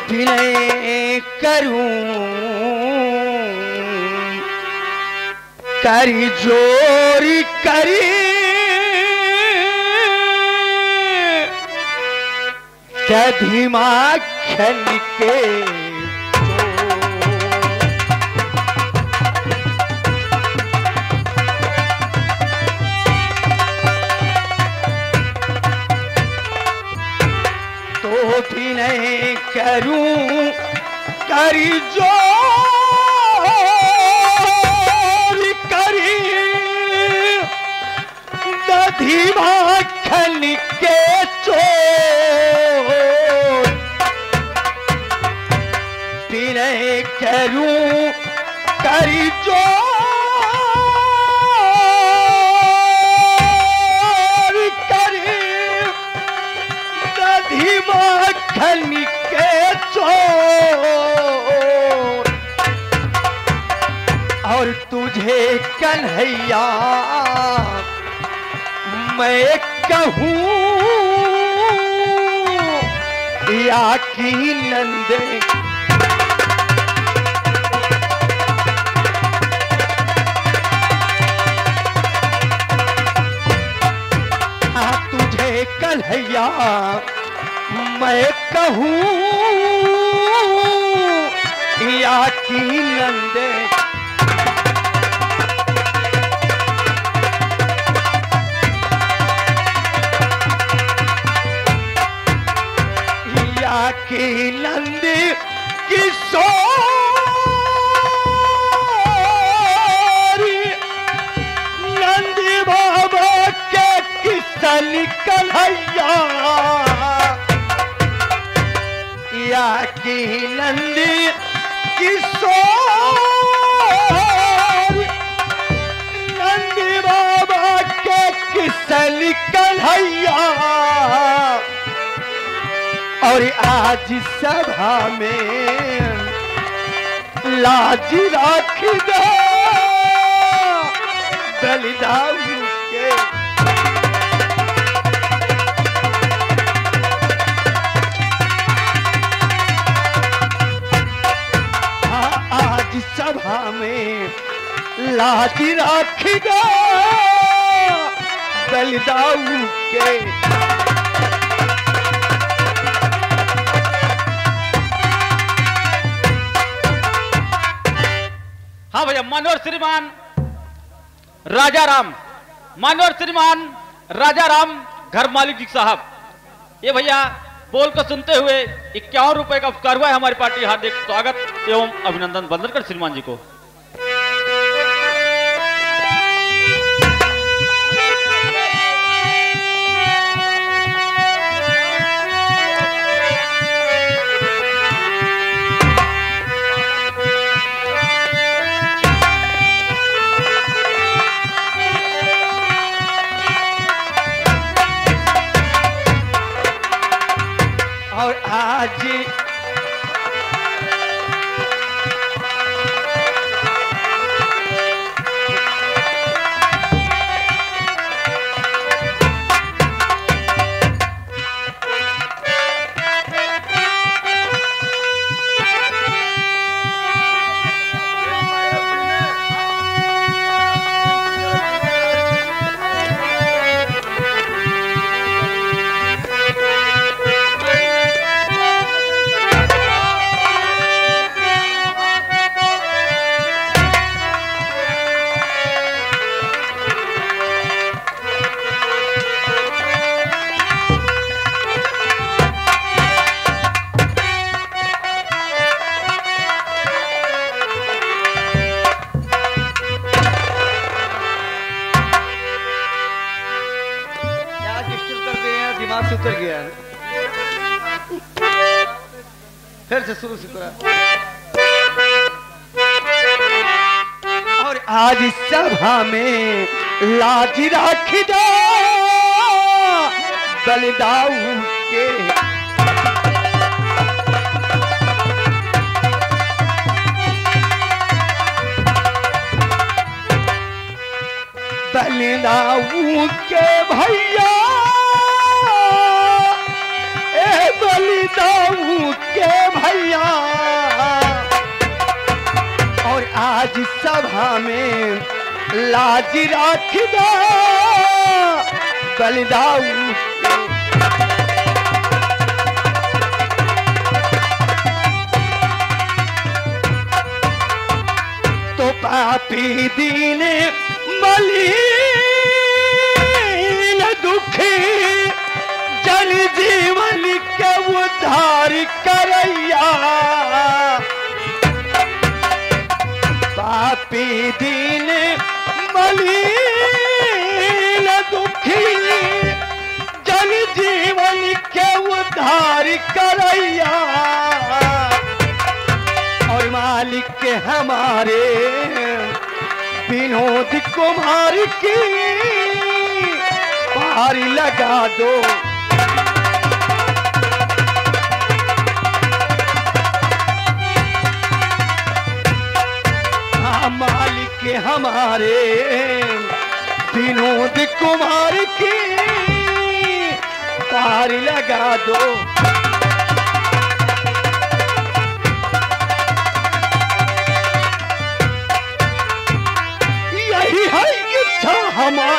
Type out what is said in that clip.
विनय करूं करी जोरी करी धीमा खन के तो विनय करूं करी जोरी करी धीमा खन के चोर विनय करूं करी जोरी करी धीमा खन के चोर और तुझे कन्हैया मैं कहूं या की नंद तुझे कन्हैया मैं कहूं या की नंद की नंद किशोरी नंद बाबा के किसन कन्हैया या की नंद किशोरी नंद बाबा के किसन कन्हैया और आज सभा में लाज रख दो बलिदाऊ के आज सभा में लाज रख दो बलिदाऊ के हाँ भैया मानवर श्रीमान राजाराम मानवर श्रीमान राजाराम घर मालिक जी साहब ये भैया बोल को सुनते हुए 51 रुपए का उपकार हुआ है हमारी पार्टी हार्दिक स्वागत एवं अभिनंदन वंदन कर श्रीमान जी को। और आज दिमाग से उतर गया है। फिर से शुरू से करा। और आज सभा में लाज रख दो बलिदाऊ के बलिदाऊ के भैया बलिदाऊ के भैया और आज सभा में लाज राख दो बलिदाऊ तो पापी दीन मलिन दुखी जन जीवन के उद्धार करैया पापी दीन मलिन दुखी जन जीवन के उद्धार करैया और मालिक के हमारे विनोद कुमार की पार लगा दो मालिक के हमारे विनोद कुमार की पार लगा दो यही है इच्छा हमारी